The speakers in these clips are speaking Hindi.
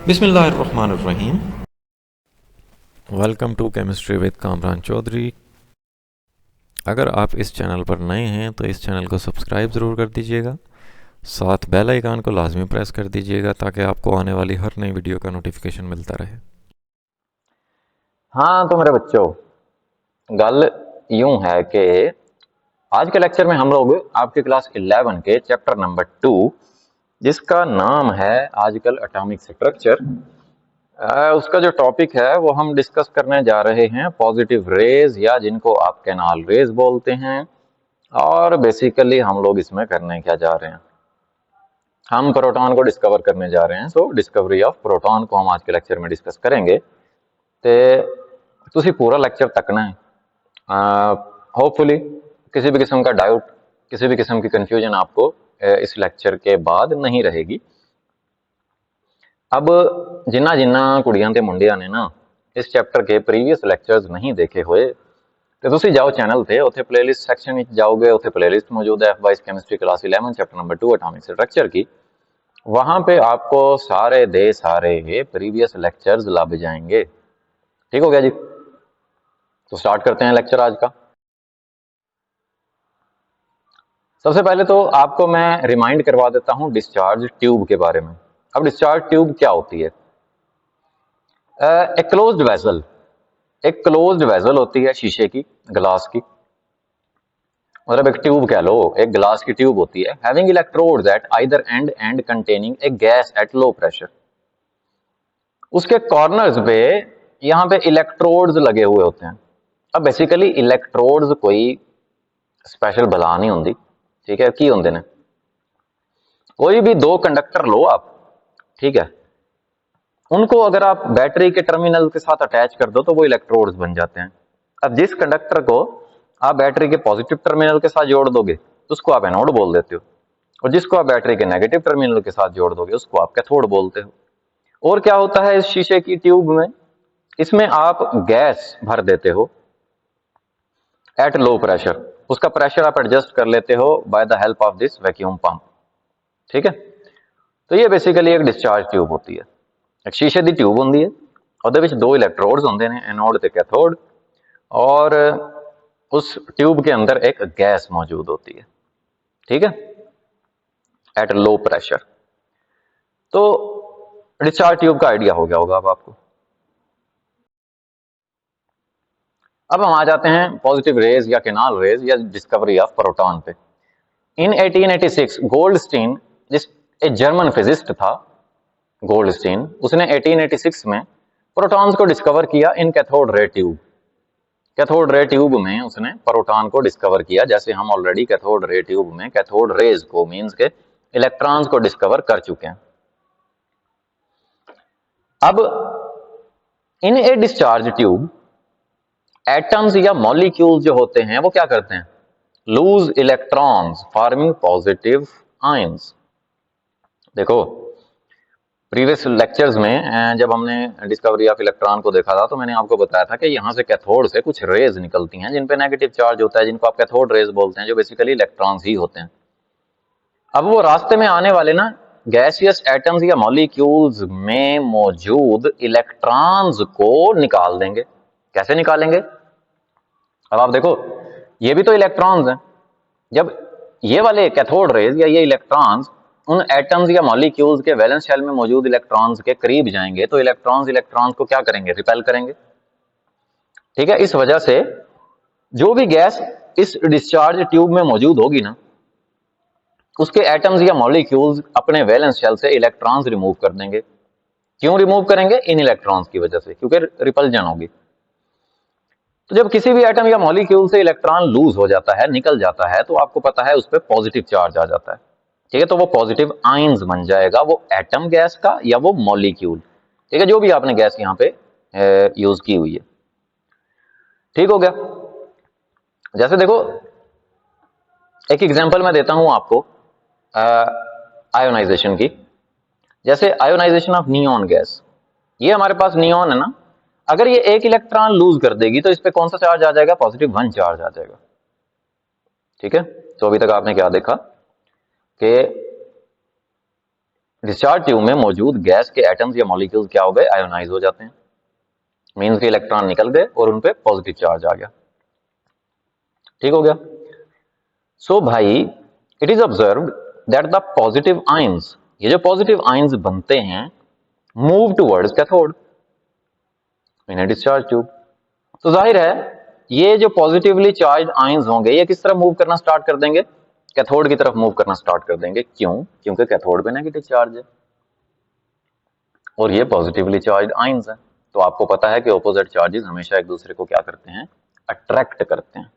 बिस्मिल्लाहिर्रहमानिर्रहीम। Welcome to chemistry with Kamran Chaudhry. अगर आप इस चैनल पर नए हैं तो इस चैनल को सब्सक्राइब ज़रूर कर दीजिएगा, साथ बेल आइकन को लाजमी प्रेस कर दीजिएगा ताकि आपको आने वाली हर नई वीडियो का नोटिफिकेशन मिलता रहे। हाँ तो मेरे बच्चों, गल यूं है कि आज के लेक्चर में हम लोग आपके क्लास 11 के चैप्टर नंबर 2 जिसका नाम है आजकल एटॉमिक स्ट्रक्चर, उसका जो टॉपिक है वो हम डिस्कस करने जा रहे हैं पॉजिटिव रेज, या जिनको आप कैनाल रेज बोलते हैं। और बेसिकली हम लोग इसमें करने क्या जा रहे हैं, हम प्रोटॉन को डिस्कवर करने जा रहे हैं। सो डिस्कवरी ऑफ प्रोटॉन को हम आज के लेक्चर में डिस्कस करेंगे। तो ਤੁਸੀਂ पूरा लेक्चर तकना है। होपफुली किसी भी किस्म का डाउट, किसी भी किस्म की कंफ्यूजन आपको इस लेक्चर के बाद नहीं रहेगी। अब जिन्ना जिन्ना कुड़ियां ते मुंडियां ने ना इस चैप्टर के प्रीवियस लेक्चर्स नहीं देखे हुए तो तुसी जाओ चैनल थे, उत्थे प्लेलिस्ट सेक्शन में जाओगे, उत्थे प्लेलिस्ट मौजूद है F22 chemistry class 11 chapter number 2 atomic structure की। वहां पे आपको सारे दे सारे प्रीवियस लेक्चर्स लभ जाएंगे। ठीक हो गया जी? तो स्टार्ट करते हैं लेक्चर आज का। सबसे पहले तो आपको मैं रिमाइंड करवा देता हूं डिस्चार्ज ट्यूब के बारे में। अब डिस्चार्ज ट्यूब क्या होती है? एक क्लोज्ड वेसल, एक क्लोज्ड वेसल होती है शीशे की, ग्लास की, मतलब एक ट्यूब कह लो, एक ग्लास की ट्यूब होती है। Having electrodes at either end and containing a gas at low pressure. उसके कॉर्नर्स पे यहां पे इलेक्ट्रोड्स लगे हुए होते हैं। अब बेसिकली इलेक्ट्रोड्स कोई स्पेशल बला नहीं होंगी, ठीक है, की होंगे ने कोई भी दो कंडक्टर लो आप, ठीक है, उनको अगर आप बैटरी के टर्मिनल के साथ अटैच कर दो तो वो इलेक्ट्रोड्स बन जाते हैं। अब जिस कंडक्टर को आप बैटरी के पॉजिटिव टर्मिनल के साथ जोड़ दोगे तो उसको आप एनोड बोल देते हो, और जिसको आप बैटरी के नेगेटिव टर्मिनल के साथ जोड़ दोगे उसको आप कैथोड बोलते हो। और क्या होता है इस शीशे की ट्यूब में, इसमें आप गैस भर देते हो एट लो प्रेशर, उसका प्रेशर आप एडजस्ट कर लेते हो by the help of this vacuum pump. ठीक है, तो ये बेसिकली एक डिस्चार्ज ट्यूब होती है, एक शीशे की ट्यूब होंगी है, ਉਹਦੇ ਵਿੱਚ दो इलेक्ट्रोड्स होंगे ने, एनोड ते कैथोड, और उस ट्यूब के अंदर एक गैस मौजूद होती है, ठीक है, एट लो प्रेशर। तो डिस्चार्ज ट्यूब का आइडिया हो गया होगा अब आपको। अब हम आ जाते हैं पॉजिटिव रेज या कैनाल रेज या डिस्कवरी ऑफ प्रोटॉन पे। इन 1886 गोल्डस्टीन, जिस एक जर्मन फिजिस्ट था गोल्डस्टीन, उसने 1886 में प्रोटॉन्स को डिस्कवर किया in cathode ray tube. Cathode ray tube में उसने प्रोटॉन को डिस्कवर किया, जैसे हम ऑलरेडी कैथोड रे ट्यूब में कैथोड रेज को मींस के इलेक्ट्रॉन्स को डिस्कवर कर चुके हैं। अब in a discharge tube atoms या मॉलिक्यूल्स जो होते हैं वो क्या करते हैं, loose electrons forming positive ions. देखो प्रीवियस लेक्चर्स में जब हमने डिस्कवरी ऑफ इलेक्ट्रॉन को देखा था तो मैंने आपको बताया था कि यहाँ से कैथोड से कुछ रेज निकलती हैं जिन पे नेगेटिव चार्ज होता है, जिनको आप कैथोड रेज बोलते हैं, जो बेसिकली इलेक्ट्रॉन्स ही होते हैं। अब वो रास्ते में आने वाले ना गैसियस एटम्स या मॉलिक्यूल्स में मौजूद इलेक्ट्रॉन्स को निकाल देंगे। कैसे निकालेंगे? अब आप देखो, ये भी तो इलेक्ट्रॉन्स हैं। जब ये वाले कैथोड रेज या ये इलेक्ट्रॉन्स उन एटम्स या मॉलिक्यूल्स के वैलेंस शेल में मौजूद इलेक्ट्रॉन्स के करीब जाएंगे तो इलेक्ट्रॉन्स को क्या करेंगे, रिपेल करेंगे। ठीक है, इस वजह से जो भी गैस इस डिस्चार्ज ट्यूब में मौजूद होगी ना, उसके एटम्स या मॉलिक्यूल्स अपने वैलेंस शेल से इलेक्ट्रॉन्स रिमूव कर देंगे। क्यों रिमूव करेंगे? इन इलेक्ट्रॉन्स की वजह से, क्योंकि रिपल्जन होगी। तो जब किसी भी एटम या मॉलिक्यूल से इलेक्ट्रॉन लूज हो जाता है, निकल जाता है, तो आपको पता है उस पर पॉजिटिव चार्ज आ जाता है। ठीक है, तो वो पॉजिटिव आयंस बन जाएगा, वो एटम गैस का या वो मॉलिक्यूल, ठीक है, जो भी आपने गैस यहाँ पे यूज की हुई है। ठीक हो गया? जैसे देखो एक एग्जांपल मैं देता हूं आपको आयोनाइजेशन की। जैसे आयोनाइजेशन ऑफ नियॉन गैस, ये हमारे पास नियॉन है ना, अगर ये एक इलेक्ट्रॉन लूज कर देगी तो इस पे कौन सा चार्ज आ जाएगा? +1 चार्ज आ जाएगा। ठीक है, तो अभी तक आपने क्या देखा कि डिस्चार्ज ट्यूब में मौजूद गैस के एटम्स या मॉलिक्यूल्स क्या हो गए, आयोनाइज हो जाते हैं, मीन्स के इलेक्ट्रॉन निकल गए और उन पे पॉजिटिव चार्ज आ गया। ठीक हो गया। सो भाई it is observed that the positive ions, ये जो पॉजिटिव आयंस बनते हैं, move towards cathode in a discharge tube. तो जाहिर है ये जो पॉजिटिवली चार्ज आयंस होंगे ये किस तरफ मूव करना स्टार्ट कर देंगे, कैथोड की तरफ मूव करना स्टार्ट कर देंगे। क्यों? क्योंकि कैथोड पे नेगेटिव चार्ज है और ये पॉजिटिवली चार्ज आयंस है। तो आपको पता है कि ऑपोजिट चार्जेस हमेशा एक दूसरे को क्या करते हैं, अट्रैक्ट करते हैं।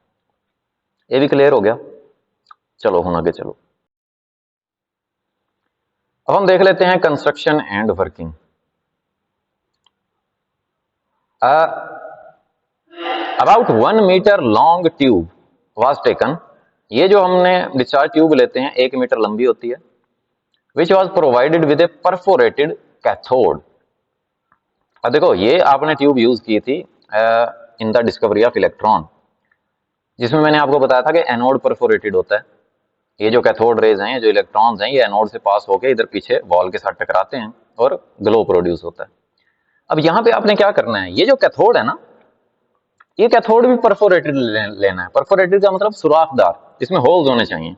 ये भी क्लियर हो गया। चलो हम आगे चलो। अब हम देख लेते हैं construction and working. About 1 metre long tube was taken, ये जो हमने डिस्चार्ज ट्यूब लेते हैं 1 मीटर लंबी होती है, which was provided with A perforated cathode. अब देखो ये आपने ट्यूब यूज की थी in the discovery of electron, जिसमें मैंने आपको बताया था कि एनोड परफोरेटेड होता है। ये जो कैथोड रेज हैं, ये जो इलेक्ट्रॉन्स हैं, ये एनोड से पास होकर इधर पीछे वॉल के साथ टकराते हैं और ग्लो प्रोड्यूस होता है। अब यहां पे आपने क्या करना है, ये जो कैथोड है ना, ये कैथोड भी परफोरेटेड लेना है। परफोरेटेड का मतलब सुराखदार, जिसमें होल्स होने चाहिए।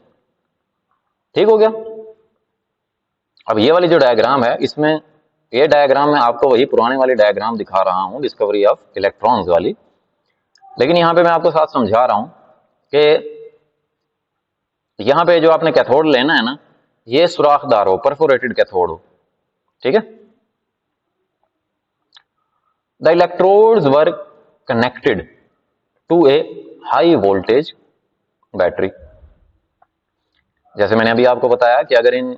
ठीक हो गया। अब ये वाली जो डायग्राम है, इसमें ये डायग्राम में आपको वही पुराने वाली डायग्राम दिखा रहा हूं, डिस्कवरी ऑफ इलेक्ट्रॉन्स वाली, लेकिन यहां पे मैं आपको साथ समझा रहा हूं कि यहां पे जो आपने कैथोड लेना है ना, ये सुराखदार हो, परफोरेटेड कैथोड हो। ठीक है। The electrodes were connected to a high voltage battery. जैसे मैंने अभी आपको बताया कि अगर इन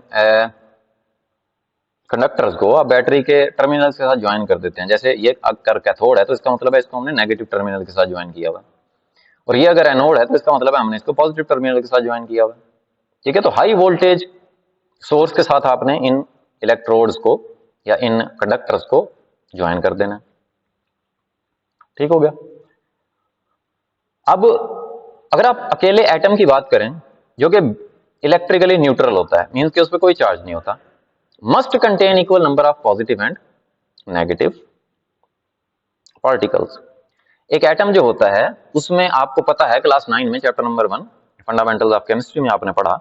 कंडक्टर्स को आप बैटरी के टर्मिनल्स के साथ ज्वाइन कर देते हैं, जैसे ये अगर कैथोड है तो इसका मतलब है इसको हमने नेगेटिव टर्मिनल के साथ ज्वाइन किया हुआ है, और ये अगर एनोड है तो इसका मतलब है हमने इसको पॉजिटिव टर्मिनल के साथ ज्वाइन किया हुआ है। ठीक है। तो हाई वोल्टेज सोर्स के साथ आपने इन इलेक्ट्रोड्स को या इन कंडक्टर्स को ज्वाइन कर देना। ठीक हो गया। अब अगर आप अकेले एटम की बात करें जो कि इलेक्ट्रिकली न्यूट्रल होता है, मींस कि उस पर कोई चार्ज नहीं होता, must contain equal number of positive and negative particles. एक एटम जो होता है उसमें आपको पता है क्लास 9 में chapter number 1 fundamentals of chemistry में आपने पढ़ा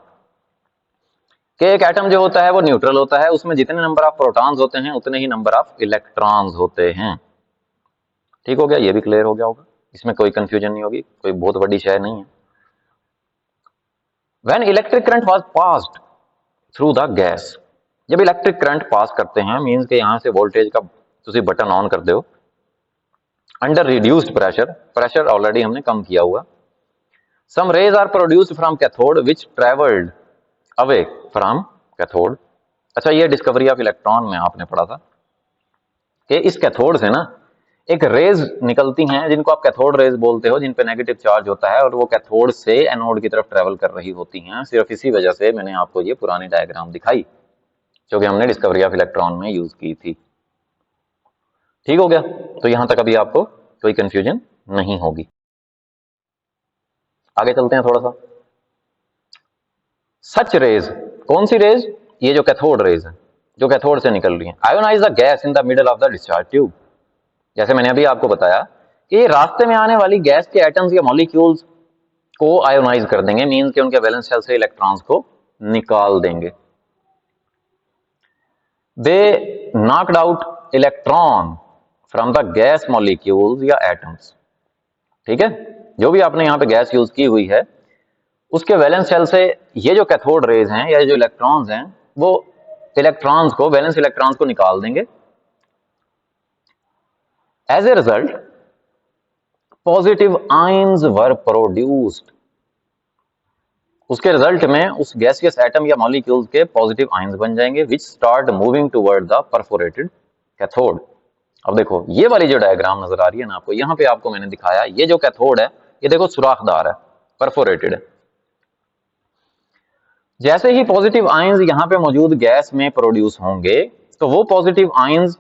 कि एक एटम जो होता है वो न्यूट्रल होता है, उसमें जितने नंबर ऑफ प्रोटॉन्स होते हैं उतने ही नंबर ऑफ इलेक्ट्रॉन्स होते हैं। ठीक हो गया। ये भी क्लियर हो गया होगा, इसमें कोई कंफ्यूजन नहीं होगी, कोई बहुत बड़ी शय नहीं है। When electric current was passed through the gas, जब इलेक्ट्रिक करंट पास करते हैं, मींस के यहां से वोल्टेज का तुसी बटन ऑन कर दो, under reduced pressure, pressure already हमने कम किया हुआ, some rays are produced from cathode which travelled away from cathode. अच्छा, ये डिस्कवरी ऑफ इलेक्ट्रॉन में आपने पढ़ा था कि इस कैथोड से ना एक रेज निकलती हैं जिनको आप कैथोड रेज बोलते हो, जिन पे नेगेटिव चार्ज होता है, और वो कैथोड से एनोड की तरफ ट्रेवल कर रही होती हैं। सिर्फ इसी वजह से मैंने आपको ये पुरानी डायग्राम दिखाई जो कि हमने डिस्कवरी ऑफ इलेक्ट्रॉन में यूज की थी। ठीक हो गया। तो यहां तक अभी आपको कोई कंफ्यूजन नहीं होगी। आगे चलते हैं थोड़ा सा। सच रेज, कौन सी रेज? ये जो कैथोड रेज है जो कैथोड से निकल रही है, ionise the gas in the middle of the discharge tube. जैसे मैंने अभी आपको बताया कि ये रास्ते में आने वाली गैस के एटम्स या मॉलिक्यूल्स को आयोनाइज कर देंगे, मींस कि उनके वैलेंस शेल से इलेक्ट्रॉन्स को निकाल देंगे। They knocked out electron from the gas molecules या एटम्स। ठीक है। जो भी आपने यहां पे गैस यूज की हुई है उसके वैलेंस शेल से ये जो कैथोड रेज हैं या जो इलेक्ट्रॉन्स हैं वो इलेक्ट्रॉन्स को, वैलेंस इलेक्ट्रॉन्स को निकाल देंगे। As a result positive ions were produced. उसके रिजल्ट में उस गैसियस एटम या मॉलिक्यूल्स के पॉजिटिव आयंस बन जाएंगे which start moving toward the perforated cathode. अब देखो ये वाली जो डायग्राम नजर आ रही है ना आपको, यहां पे आपको मैंने दिखाया ये जो कैथोड है ये देखो सुराखदार है, परफोरेटेड है। जैसे ही पॉजिटिव आयंस यहां पे मौजूद गैस में प्रोड्यूस होंगे तो वो पॉजिटिव आयंस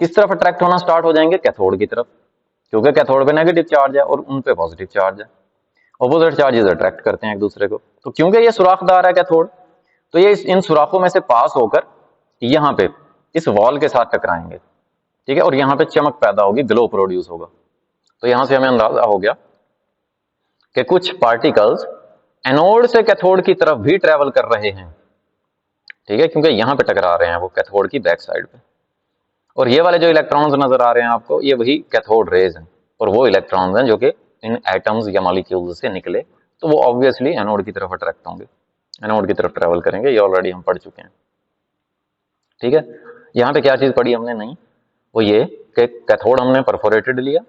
किस तरफ अट्रैक्ट होना स्टार्ट हो जाएंगे? कैथोड की तरफ, क्योंकि कैथोड पे नेगेटिव चार्ज है और उन पे पॉजिटिव चार्ज है। ऑपोजिट चार्जेस अट्रैक्ट करते हैं एक दूसरे को। तो क्योंकि ये सुराखदार है कैथोड, तो ये इन सुराखों में से पास होकर यहाँ पे इस वॉल के साथ टकराएंगे, ठीक है, और यहाँ पे चमक पैदा होगी, ग्लो प्रोड्यूस होगा। तो यहाँ से हमें अंदाजा हो गया कि कुछ पार्टिकल्स एनोड से कैथोड की तरफ भी ट्रेवल कर रहे हैं, ठीक है, क्योंकि यहाँ पे टकरा रहे हैं वो कैथोड की बैक साइड पे। और ये वाले जो इलेक्ट्रॉन्स नजर आ रहे हैं आपको, ये वही कैथोड रेज हैं, और वो इलेक्ट्रॉन्स हैं जो कि इन एटम्स या मॉलिक्यूल्स से निकले, तो वो ऑब्वियसली एनोड की तरफ अट्रैक्ट होंगे, एनोड की तरफ ट्रेवल करेंगे। ये ऑलरेडी हम पढ़ चुके हैं, ठीक है। यहाँ पे क्या चीज पढ़ी हमने, नहीं, वो ये कि कैथोड हमने परफोरेटेड लिया।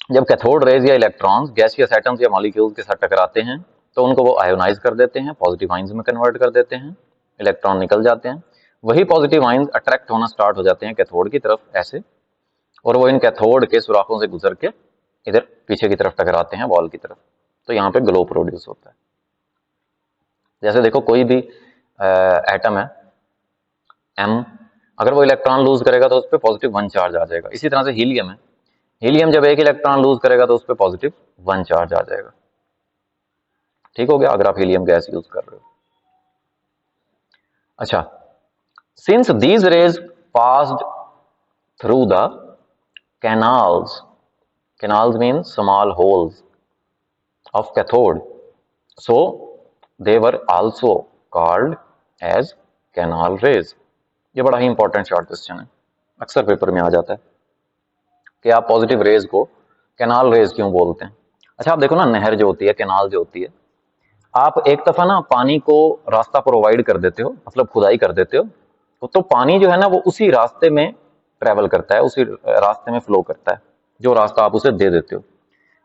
जब कैथोड रेज या इलेक्ट्रॉन्स गैसियस एटम्स या मॉलिक्यूल्स के साथ टकराते हैं तो उनको वो आयोनाइज कर देते हैं, पॉजिटिव आइंस में कन्वर्ट कर देते हैं, इलेक्ट्रॉन निकल जाते हैं। वही पॉजिटिव आइंस अट्रैक्ट होना स्टार्ट हो जाते हैं कैथोड की तरफ ऐसे, और वो इन कैथोड के सुराखों से गुजर के इधर पीछे की तरफ टकराते हैं वॉल की तरफ। तो यहाँ पे ग्लो प्रोड्यूस होता है। जैसे देखो कोई भी एटम है एम, अगर वो इलेक्ट्रॉन लूज करेगा तो उस पर पॉजिटिव 1 चार्ज आ जाएगा। इसी तरह से हीलियम है, हीलियम जब एक इलेक्ट्रॉन लूज करेगा तो उस पर पॉजिटिव 1 चार्ज आ जाएगा, ठीक हो गया, अगर आप हीलियम गैस यूज कर रहे हो। अच्छा, since these rays passed through the canals, canals mean small holes of cathode, so they were also called as canal rays. ये बड़ा ही इंपॉर्टेंट शॉर्ट क्वेश्चन है, अक्सर पेपर में आ जाता है कि आप पॉजिटिव रेज को कैनाल रेज क्यों बोलते हैं। अच्छा, आप देखो ना, नहर जो होती है, कैनाल जो होती है, आप एक दफा ना पानी को रास्ता प्रोवाइड कर देते हो, मतलब खुदाई कर देते हो, तो पानी जो है ना वो उसी रास्ते में ट्रेवल करता है, उसी रास्ते में फ्लो करता है जो रास्ता आप उसे दे देते हो।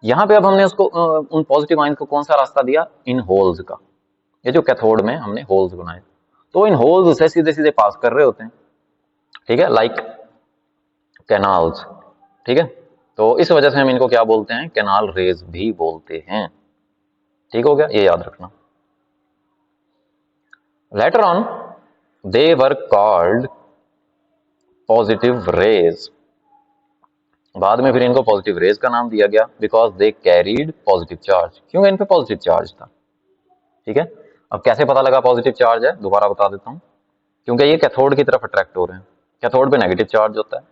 यहाँ पे अब हमने उसको उन पॉजिटिव आयन को कौन सा रास्ता दिया, इन होल्स का। ये जो कैथोड में हमने होल्स बनाए, तो इन होल्स से सीधे सीधे पास कर रहे होते हैं, ठीक है, लाइक कैनाल्स, ठीक है। तो इस वजह से हम इनको क्या बोलते हैं, कैनाल रेज भी बोलते हैं, ठीक हो गया, ये याद रखना। Later on they were called positive raise, बाद में फिर इनको पॉजिटिव रेज का नाम दिया गया, because they carried positive charge, क्योंकि इन पे पॉजिटिव चार्ज था, ठीक है। अब कैसे पता लगा पॉजिटिव चार्ज है, दोबारा बता देता हूं, क्योंकि ये कैथोड की तरफ अट्रैक्ट हो रहे हैं, कैथोड पे नेगेटिव चार्ज होता है,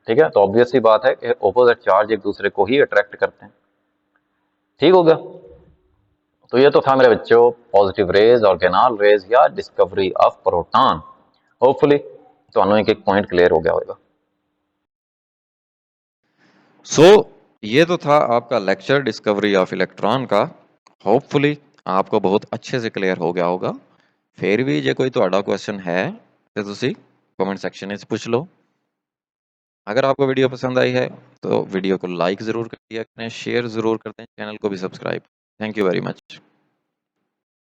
ठीक है, तो ऑब्वियस सी बात है कि ऑपोजिट चार्ज एक दूसरे को ही अट्रैक्ट करते हैं, ठीक हो गया। तो ये तो था मेरे बच्चों पॉजिटिव रेज और कैनाल रेज या डिस्कवरी ऑफ प्रोटॉन। होपफुली तो एक एक पॉइंट क्लियर हो गया होगा। सो ये तो था आपका लेक्चर डिस्कवरी ऑफ इलेक्ट्रॉन का। होपफुली आपको बहुत अच्छे से क्लियर हो गया होगा। फिर भी जे कोई ਤੁਹਾਡਾ क्वेश्चन है तो ਤੁਸੀਂ कमेंट सेक्शन में पूछ लो। अगर आपको वीडियो पसंद आई है तो वीडियो को लाइक ज़रूर कर दिया करें, शेयर ज़रूर कर दें, चैनल को भी subscribe. Thank you very much.